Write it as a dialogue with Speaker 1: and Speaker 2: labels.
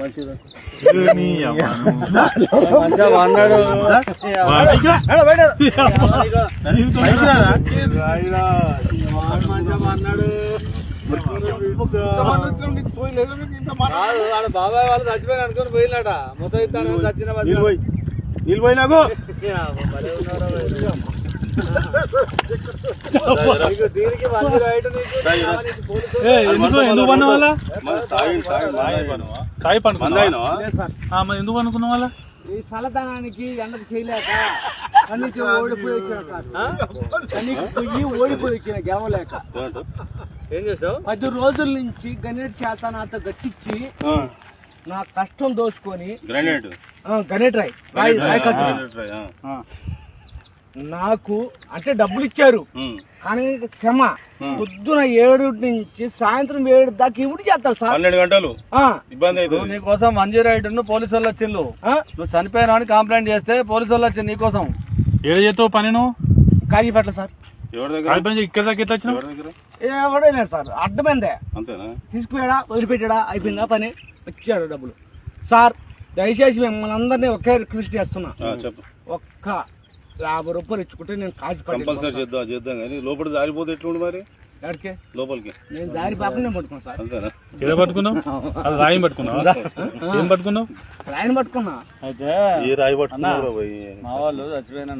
Speaker 1: మంచిగా బాబాయ్ వాళ్ళు చచ్చిపోయిన అనుకుని పోయినట ముసైతాను చచ్చిన నీళ్ళు పోయి నాకు
Speaker 2: ఎందుకు పన్న వాళ్ళ ఎందుకు అనుకున్న వాళ్ళ
Speaker 1: ఈ చల్లదనానికి ఎండకు చేయలేక కన్నీకి ఓడిపోయి ఓడిపోయి వచ్చిన గెలవలేక ఏం చేసావు 10 రోజుల నుంచి గణేట్ చేత నాతో గట్టించి నా కష్టం దోచుకొని గణేట్ రాయ్ నాకు అంటే డబ్బులు ఇచ్చారు కానీ క్షమ పొద్దున 7 నుంచి సాయంత్రం 7 దాకా ఇవి చేస్తారు సార్
Speaker 2: 12 గంటలు ఇబ్బంది అవుతుంది నీకోసం మంజీరాయుడు పోలీసు వాళ్ళు వచ్చిండు నువ్వు చనిపోయినా అని కంప్లైంట్ చేస్తే పోలీసు వాళ్ళు వచ్చింది నీకోసం ఏడు చేస్తావు పని నువ్వు
Speaker 1: కాగిపెట్ల సార్
Speaker 2: ఇక్కడ దాకా ఎట్లా వచ్చిన
Speaker 1: ఎవడే లేదు సార్ అడ్డమైందే
Speaker 2: అంతేనా
Speaker 1: తీసుకుపోయాడా వదిలిపెట్టాడా అయిపోయిందా పని వచ్చాడు డబ్బులు సార్ దయచేసి మిమ్మల్ని అందరినీ ఒకే రిక్వెస్ట్ చేస్తున్నా ఒక్క 50 రూపాయలు ఇచ్చుకుంటే నేను
Speaker 2: కంపల్సరీ చేద్దాం కానీ లోపల జారిపోతే ఎట్లుండి మరి
Speaker 1: ఎక్కడికి
Speaker 2: లోపలికి
Speaker 1: నేను దారి పాపనే పట్టుకున్నా సార్
Speaker 2: అంతేనా ఏదో పట్టుకున్నావు అది రాయి పట్టుకున్నావు ఏం పట్టుకున్నావు
Speaker 1: రాయిని పట్టుకున్నా
Speaker 2: అయితే ఏ రాయి పట్టుకున్నావు మా వాళ్ళు చచ్చిపోయినా